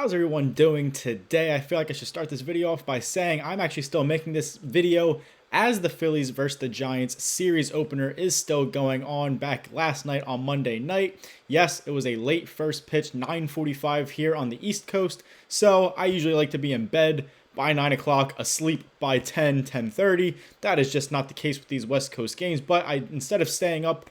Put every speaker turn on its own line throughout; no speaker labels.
How's everyone doing today? I feel like I should start this video off by saying I'm actually still making this video as the Phillies versus the Giants series opener is still going on back last night on Monday night. Yes, it was a late first pitch, 9:45 here on the East Coast, so I usually like to be in bed by 9 o'clock, asleep by 10:30. That is just not the case with these West Coast games, but instead of staying up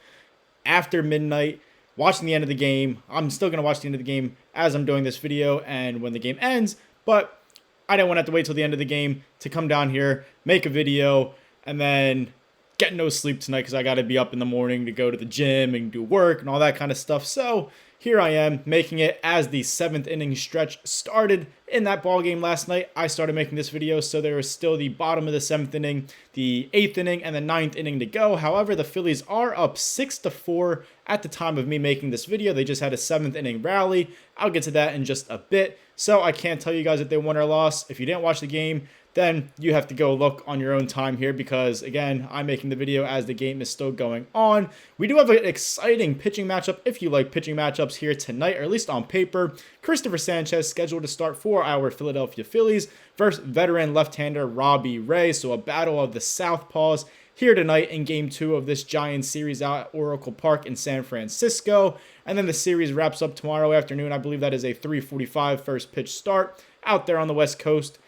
after midnight, watching the end of the game. I'm still going to watch the end of the game as I'm doing this video and when the game ends, but I didn't want to have to wait till the end of the game to come down here, make a video, and then get no sleep tonight because I got to be up in the morning to go to the gym and do work and all that kind of stuff. So here I am making it as the 7th inning stretch started in that ball game last night. I started making this video, so there was still the bottom of the 7th inning, the 8th inning, and the 9th inning to go. However, the Phillies are up 6-4 at the time of me making this video. They just had a 7th inning rally. I'll get to that in just a bit. So I can't tell you guys if they won or lost. If you didn't watch the game, then you have to go look on your own time here because, again, I'm making the video as the game is still going on. We do have an exciting pitching matchup, if you like pitching matchups here tonight, or at least on paper. Christopher Sanchez scheduled to start for our Philadelphia Phillies versus veteran left-hander Robbie Ray. So a battle of the Southpaws here tonight in Game 2 of this Giants series out at Oracle Park in San Francisco. And then the series wraps up tomorrow afternoon. I believe that is a 3:45 first pitch start out there on the West Coast.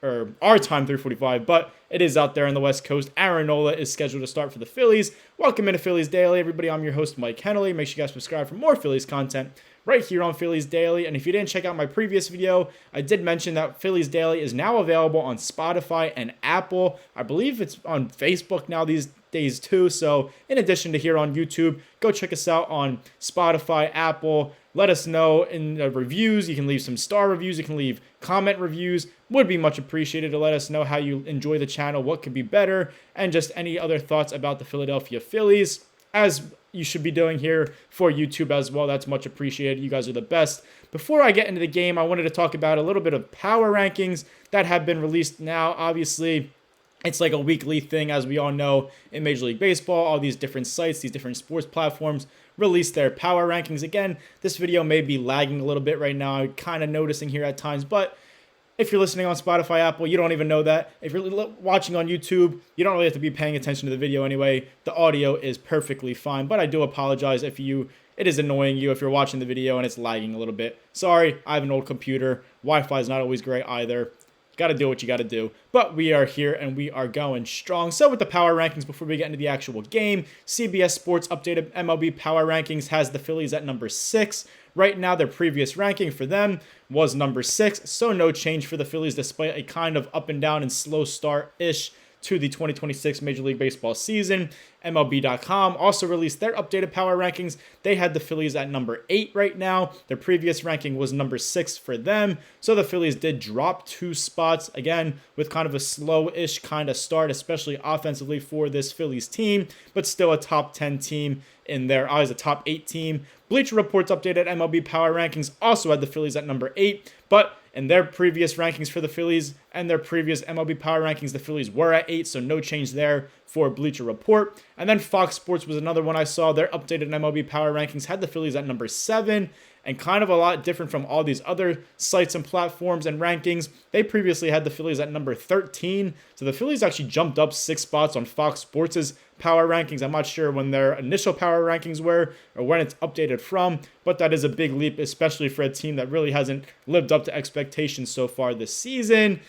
Or our time 3:45, but it is out there on the West Coast. Aaron Nola is scheduled to start for the Phillies. Welcome into Phillies Daily, everybody. I'm your host, Mike Henley. Make sure you guys subscribe for more Phillies content right here on Phillies Daily. And if you didn't check out my previous video, I did mention that Phillies Daily is now available on Spotify and Apple. I believe it's on Facebook now these days too. So in addition to here on YouTube, go check us out on Spotify, Apple. Let us know in the reviews. You can leave some star reviews. You can leave comment reviews. Would be much appreciated to let us know how you enjoy the channel, what could be better, and just any other thoughts about the Philadelphia Phillies, as you should be doing here for YouTube as well. That's much appreciated. You guys are the best. Before I get into the game, I wanted to talk about a little bit of power rankings that have been released now. Obviously, it's like a weekly thing, as we all know, in Major League Baseball. All these different sites, these different sports platforms release their power rankings. Again, this video may be lagging a little bit right now. I'm kind of noticing here at times, but if you're listening on Spotify, Apple, you don't even know that. If you're watching on YouTube, you don't really have to be paying attention to the video anyway. The audio is perfectly fine, but I do apologize if it is annoying you if you're watching the video and it's lagging a little bit. Sorry, I have an old computer. Wi-Fi is not always great either. Got to do what you got to do. But we are here and we are going strong. So with the power rankings, before we get into the actual game, CBS Sports updated MLB power rankings has the Phillies at number 6. Right now, their previous ranking for them was number 6. So no change for the Phillies despite a kind of up and down and slow start-ish to the 2026 Major League Baseball season. MLB.com also released their updated power rankings. They had the Phillies at number 8 right now. Their previous ranking was number 6 for them. So the Phillies did drop 2 spots, again, with kind of a slow-ish kind of start, especially offensively for this Phillies team, but still a top 10 team in their eyes, a top 8 team. Bleacher Report's updated MLB power rankings also had the Phillies at number 8, but in their previous rankings for the Phillies and their previous MLB power rankings, the Phillies were at 8, so no change there for Bleacher Report. And then Fox Sports was another one I saw. Their updated MLB power rankings had the Phillies at number 7, and kind of a lot different from all these other sites and platforms and rankings. They previously had the Phillies at number 13, so the Phillies actually jumped up 6 spots on Fox Sports' power rankings. I'm not sure when their initial power rankings were or when it's updated from, but that is a big leap, especially for a team that really hasn't lived up to expectations so far this season.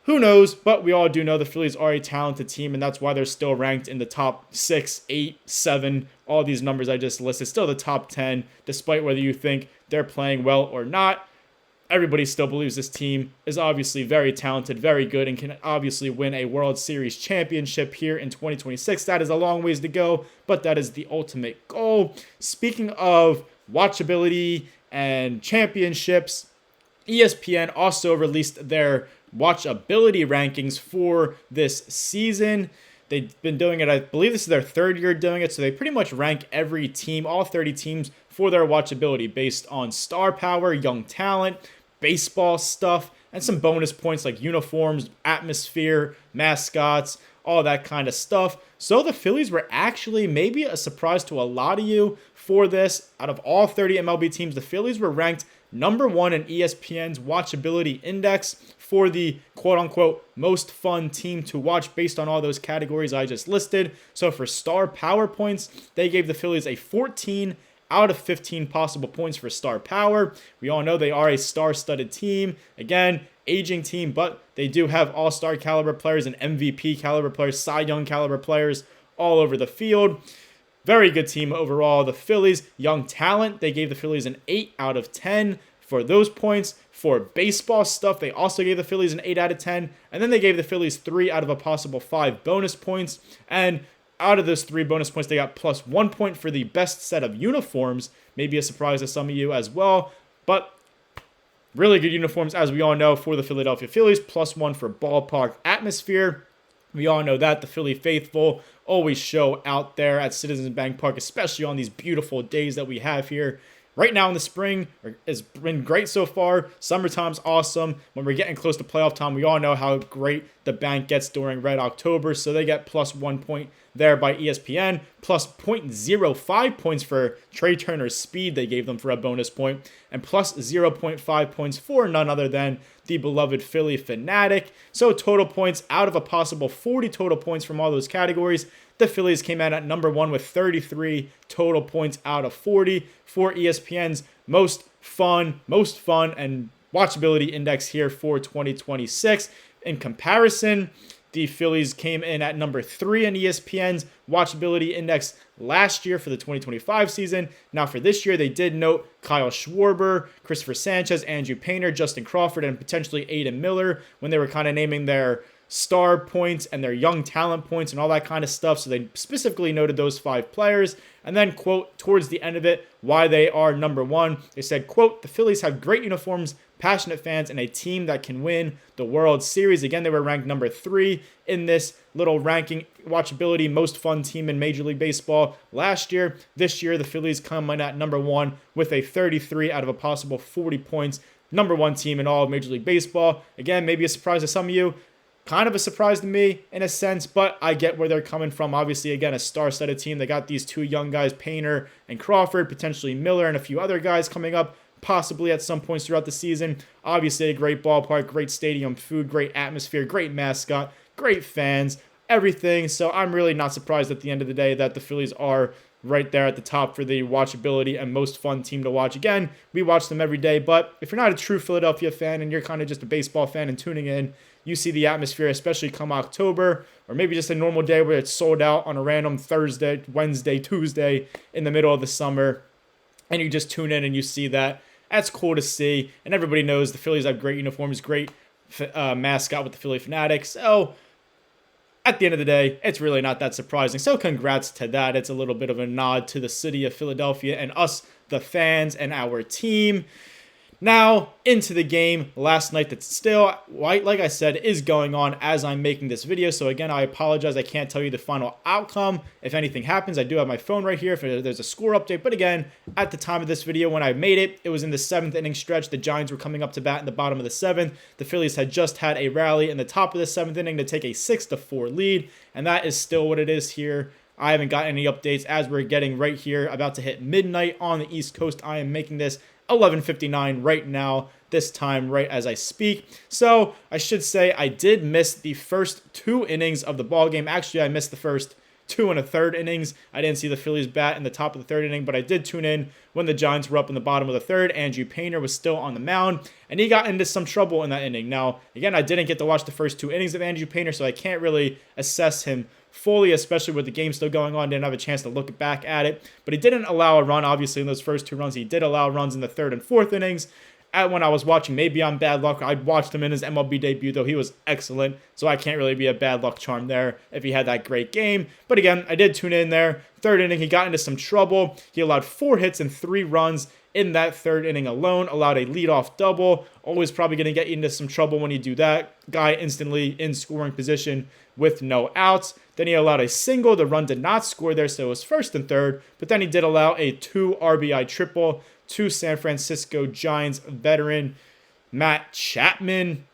Who knows, but we all do know the Phillies are a talented team, and that's why they're still ranked in the top 6, 8, 7, all these numbers I just listed, still the top 10, despite whether you think they're playing well or not. Everybody still believes this team is obviously very talented, very good, and can obviously win a World Series championship here in 2026. That is a long ways to go, but that is the ultimate goal. Speaking of watchability and championships, ESPN also released their watchability rankings for this season. They've been doing it, I believe this is their 3rd year doing it, so they pretty much rank every team, all 30 teams, for their watchability based on star power, young talent, baseball stuff, and some bonus points like uniforms, atmosphere, mascots, all that kind of stuff. So the Phillies were actually maybe a surprise to a lot of you for this. Out of all 30 MLB teams, the Phillies were ranked number one in ESPN's watchability index for the quote-unquote most fun team to watch based on all those categories I just listed. So for star power points, they gave the Phillies a 14 out of 15 possible points for star power. We all know they are a star-studded team. Again, aging team, but they do have all-star caliber players and MVP caliber players, Cy Young caliber players all over the field. Very good team overall. The Phillies, young talent, they gave the Phillies an 8 out of 10 for those points. For baseball stuff, they also gave the Phillies an 8 out of 10, and then they gave the Phillies 3 out of a possible 5 bonus points. And out of those 3 bonus points, they got plus 1 point for the best set of uniforms. Maybe a surprise to some of you as well, but really good uniforms, as we all know, for the Philadelphia Phillies. Plus 1 for ballpark atmosphere. We all know that the Philly faithful always show out there at Citizens Bank Park, especially on these beautiful days that we have here. Right now in the spring, it's been great so far. Summertime's awesome. When we're getting close to playoff time, we all know how great the bank gets during Red October. So they get plus 1 point there by ESPN, plus 0.05 points for Trey Turner's speed they gave them for a bonus point, and plus 0.5 points for none other than the beloved Philly fanatic. So total points out of a possible 40 total points from all those categories. The Phillies came out at number 1 with 33 total points out of 40 for ESPN's most fun and watchability index here for 2026. In comparison, the Phillies came in at number 3 in ESPN's watchability index last year for the 2025 season. Now for this year, they did note Kyle Schwarber, Christopher Sanchez, Andrew Painter, Justin Crawford, and potentially Aiden Miller when they were kind of naming their star points and their young talent points and all that kind of stuff. So they specifically noted those 5 players. And then, quote, towards the end of it, why they are number 1. They said, quote, the Phillies have great uniforms, passionate fans, and a team that can win the World Series. Again, they were ranked number 3 in this little ranking, watchability, most fun team in Major League Baseball last year. This year, the Phillies come in at number 1 with a 33 out of a possible 40 points. Number 1 team in all of Major League Baseball. Again, maybe a surprise to some of you. Kind of a surprise to me in a sense, but I get where they're coming from. Obviously, again, a star-studded team. They got these 2 young guys, Painter and Crawford, potentially Miller and a few other guys coming up, possibly at some points throughout the season. Obviously, a great ballpark, great stadium food, great atmosphere, great mascot, great fans, everything. So I'm really not surprised at the end of the day that the Phillies are right there at the top for the watchability and most fun team to watch. Again, we watch them every day, but if you're not a true Philadelphia fan and you're kind of just a baseball fan and tuning in, you see the atmosphere, especially come October, or maybe just a normal day where it's sold out on a random Thursday, Wednesday, Tuesday in the middle of the summer, and you just tune in and you see that. That's cool to see, and everybody knows the Phillies have great uniforms, great mascot with the Philly Fanatics, so at the end of the day, it's really not that surprising. So congrats to that. It's a little bit of a nod to the city of Philadelphia and us, the fans, and our team. Now, into the game last night that still, like I said, is going on as I'm making this video. So again, I apologize. I can't tell you the final outcome. If anything happens, I do have my phone right here if there's a score update. But again, at the time of this video, when I made it, it was in the 7th inning stretch. The Giants were coming up to bat in the bottom of the 7th. The Phillies had just had a rally in the top of the 7th inning to take a 6-4 lead. And that is still what it is here. I haven't got any updates as we're getting right here, about to hit midnight on the East Coast. I am making this 11:59 right now, this time right as I speak. So I should say I did miss the first 2 innings of the ball game. Actually, I missed the first 2 1/3 innings. I didn't see the Phillies bat in the top of the 3rd inning, but I did tune in when the Giants were up in the bottom of the 3rd. Andrew Painter was still on the mound, and he got into some trouble in that inning. Now, again, I didn't get to watch the first 2 innings of Andrew Painter, so I can't really assess him fully, especially with the game still going on. Didn't have a chance to look back at it, but he didn't allow a run. Obviously, in those first 2 runs, he did allow runs in the 3rd and 4th innings. When I was watching, maybe I'm bad luck. I watched him in his MLB debut, though he was excellent, so I can't really be a bad luck charm there if he had that great game. But again, I did tune in there. 3rd inning, he got into some trouble. He allowed 4 hits and 3 runs in that 3rd inning alone, allowed a leadoff double. Always probably going to get you into some trouble when you do that. Guy instantly in scoring position with no outs. Then he allowed a single. The run did not score there, so it was 1st and 3rd. But then he did allow a 2 RBI triple to San Francisco Giants veteran Matt Chapman,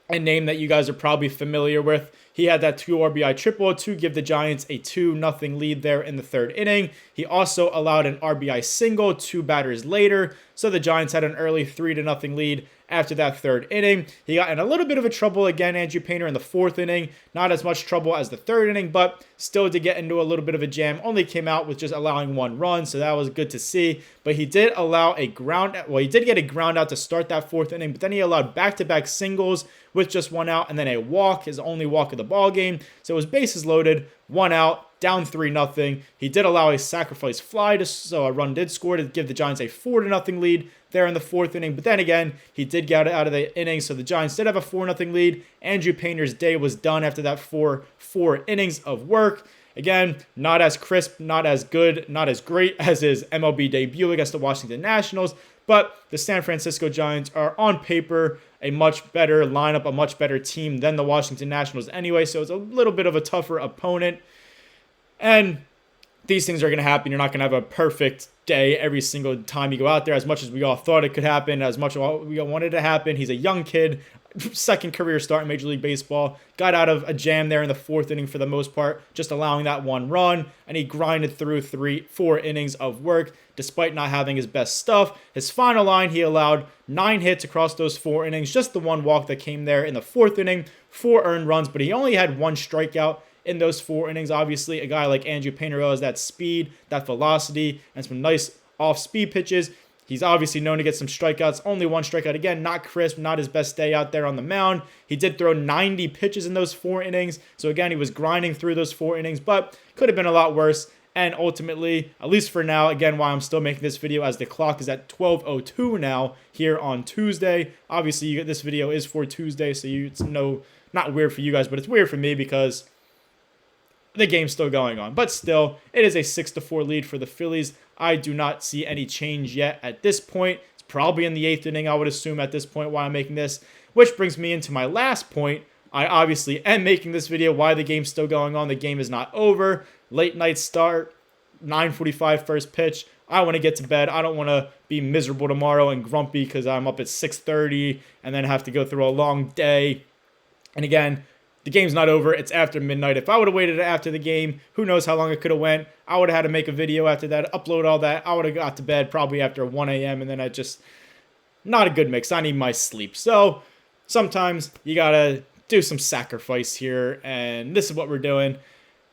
a name that you guys are probably familiar with. He had that 2 RBI triple to give the Giants a 2-0 lead there in the third inning. He also allowed an RBI single 2 batters later, so the Giants had an early 3-0 lead after that third inning. He got in a little bit of a trouble again, Andrew Painter, in the fourth inning. Not as much trouble as the third inning, but still did get into a little bit of a jam. Only came out with just allowing 1 run, so that was good to see. But he did allow he did get a ground out to start that fourth inning, but then he allowed back-to-back singles with just 1 out, and then a walk, his only walk of the ball game. So it was bases loaded, 1 out, down 3-0. He did allow a sacrifice fly, so a run did score to give the Giants a 4-0 lead there in the fourth inning. But then again, he did get out of the inning, so the Giants did have a 4-0 lead. Andrew Painter's day was done after that four innings of work. Again, not as crisp, not as good, not as great as his MLB debut against the Washington Nationals, but the San Francisco Giants are on paper a much better lineup, a much better team than the Washington Nationals anyway, so it's a little bit of a tougher opponent. And these things are going to happen. You're not going to have a perfect day every single time you go out there, as much as we all thought it could happen, as much as we all wanted to happen. He's a young kid, second career start in Major League Baseball, got out of a jam there in the fourth inning for the most part, just allowing that 1 run, and he grinded through 4 innings of work despite not having his best stuff. His final line, he allowed 9 hits across those 4 innings, just the 1 walk that came there in the fourth inning, 4 earned runs, but he only had 1 strikeout in those 4 innings. Obviously, a guy like Andrew Painter has that speed, that velocity, and some nice off-speed pitches. He's obviously known to get some strikeouts. Only 1 strikeout. Again, not crisp, not his best day out there on the mound. He did throw 90 pitches in those 4 innings. So again, he was grinding through those 4 innings, but could have been a lot worse. And ultimately, at least for now, again, why I'm still making this video as the clock is at 12:02 now here on Tuesday. Obviously, this video is for Tuesday, so it's not weird for you guys, but it's weird for me because the game's still going on. But still, it is a 6-4 lead for the Phillies. I do not see any change yet at this point. It's probably in the 8th inning, I would assume, at this point, why I'm making this. Which brings me into my last point. I obviously am making this video why the game's still going on. The game is not over. Late night start, 9:45 first pitch. I want to get to bed. I don't want to be miserable tomorrow and grumpy because I'm up at 6:30 and then have to go through a long day. And again, the game's not over. It's after midnight. If I would have waited after the game, who knows how long it could have went. I would have had to make a video after that, upload all that. I would have got to bed probably after 1 a.m. and then not a good mix. I need my sleep. So sometimes you got to do some sacrifice here, and this is what we're doing.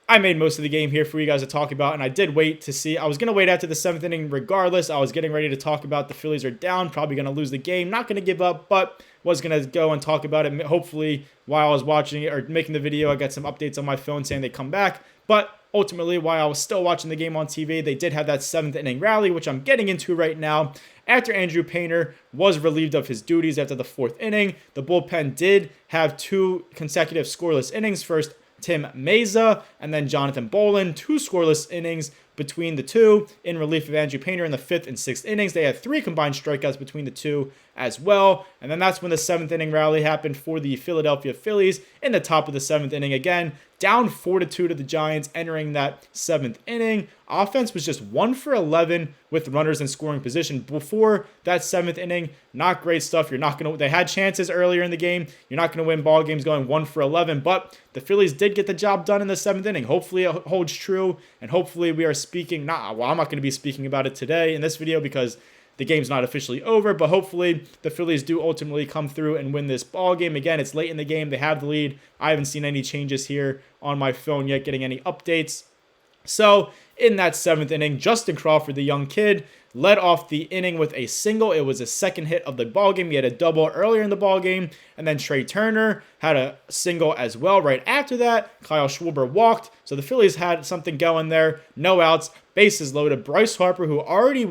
I made most of the game here for you guys to talk about, and I did wait to see. I was going to wait after the 7th inning regardless. I was getting ready to talk about the Phillies are down, probably going to lose the game. Not going to give up, but was going to go and talk about it. Hopefully, while I was watching it or making the video, I got some updates on my phone saying they come back. But ultimately, while I was still watching the game on TV, they did have that 7th inning rally, which I'm getting into right now. After Andrew Painter was relieved of his duties after the 4th inning, the bullpen did have 2 consecutive scoreless innings. First, Tim Meza, and then Jonathan Bolin, 2 scoreless innings between the two in relief of Andrew Painter in the 5th and 6th innings. They had 3 combined strikeouts between the two as well. And then that's when the 7th inning rally happened for the Philadelphia Phillies in the top of the 7th inning. Again, down 4-2 to the Giants entering that 7th inning. Offense was just 1 for 11 with runners in scoring position before that 7th inning. Not great stuff. They had chances earlier in the game. You're not going to win ball games going 1 for 11, but the Phillies did get the job done in the 7th inning. Hopefully it holds true, and hopefully we are speaking, I'm not going to be speaking about it today in this video because the game's not officially over, but hopefully the Phillies do ultimately come through and win this ball game. Again, it's late in the game. They have the lead. I haven't seen any changes here on my phone yet, getting any updates. So in that 7th inning, Justin Crawford, the young kid, led off the inning with a single. It was his 2nd hit of the ball game. He had a double earlier in the ball game, and then Trey Turner had a single as well. Right after that, Kyle Schwarber walked. So the Phillies had something going there. No outs, bases loaded. Bryce Harper, who already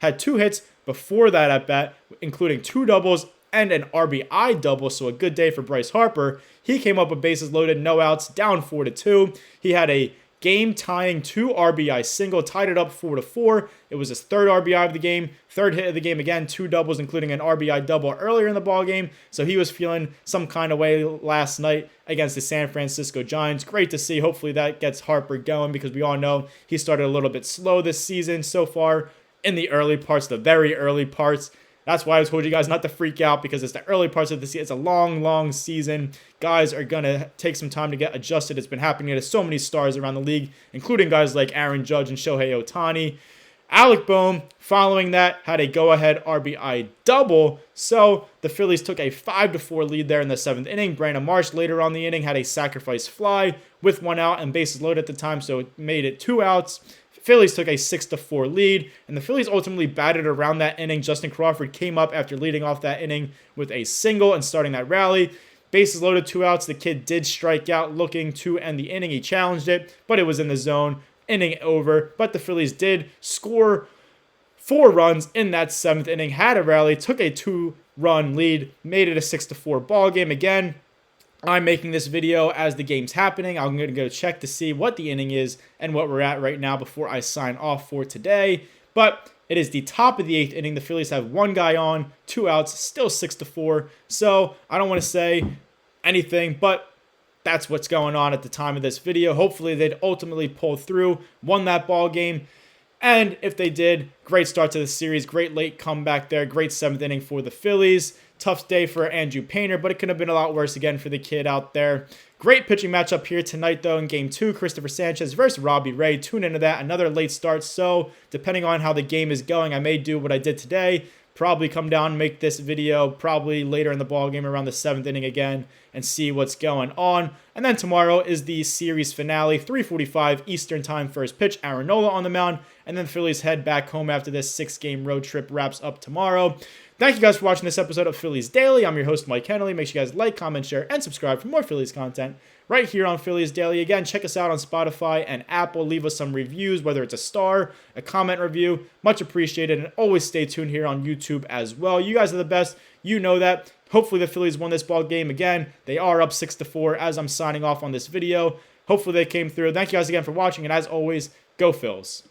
had 2 hits before that at bat, including 2 doubles and an RBI double. So a good day for Bryce Harper. He came up with bases loaded, no outs, down 4-2. He had a game-tying 2 RBI single, tied it up 4-4. It was his 3rd RBI of the game, 3rd hit of the game again, 2 doubles, including an RBI double earlier in the ballgame. So he was feeling some kind of way last night against the San Francisco Giants. Great to see. Hopefully that gets Harper going because we all know he started a little bit slow this season so far in the early parts, the very early parts. That's why I told you guys not to freak out, because it's the early parts of the season. It's a long, long season. Guys are going to take some time to get adjusted. It's been happening to so many stars around the league, including guys like Aaron Judge and Shohei Ohtani. Alec Boehm, following that, had a go-ahead RBI double, so the Phillies took a 5-4 lead there in the 7th inning. Brandon Marsh later on the inning had a sacrifice fly with 1 out and bases loaded at the time, so it made it 2 outs. Phillies took a 6-4 lead, and the Phillies ultimately batted around that inning. Justin Crawford came up after leading off that inning with a single and starting that rally. Bases loaded, 2 outs. The kid did strike out looking to end the inning. He challenged it, but it was in the zone. Inning over, but the Phillies did score 4 runs in that 7th inning, had a rally, took a 2-run lead, made it a 6-4 ball game. Again, I'm making this video as the game's happening. I'm going to go check to see what the inning is and what we're at right now before I sign off for today. But it is the top of the 8th inning. The Phillies have 1 guy on, 2 outs, still 6-4. So I don't want to say anything, but that's what's going on at the time of this video. Hopefully they'd ultimately pull through, won that ball game. And if they did, great start to the series, great late comeback there, great 7th inning for the Phillies. Tough day for Andrew Painter, but it could have been a lot worse again for the kid out there. Great pitching matchup here tonight, though, in Game 2. Christopher Sanchez versus Robbie Ray. Tune into that. Another late start, so depending on how the game is going, I may do what I did today. Probably come down and make this video probably later in the ball game around the 7th inning again and see what's going on. And then tomorrow is the series finale, 3:45 Eastern time, first pitch. Aaron Nola on the mound, and then the Phillies head back home after this 6-game road trip wraps up tomorrow. Thank you guys for watching this episode of Phillies Daily. I'm your host, Mike Henley. Make sure you guys like, comment, share, and subscribe for more Phillies content right here on Phillies Daily. Again, check us out on Spotify and Apple. Leave us some reviews, whether it's a star, a comment review. Much appreciated. And always stay tuned here on YouTube as well. You guys are the best. You know that. Hopefully the Phillies won this ball game again. They are up 6-4 as I'm signing off on this video. Hopefully they came through. Thank you guys again for watching. And as always, go Phils.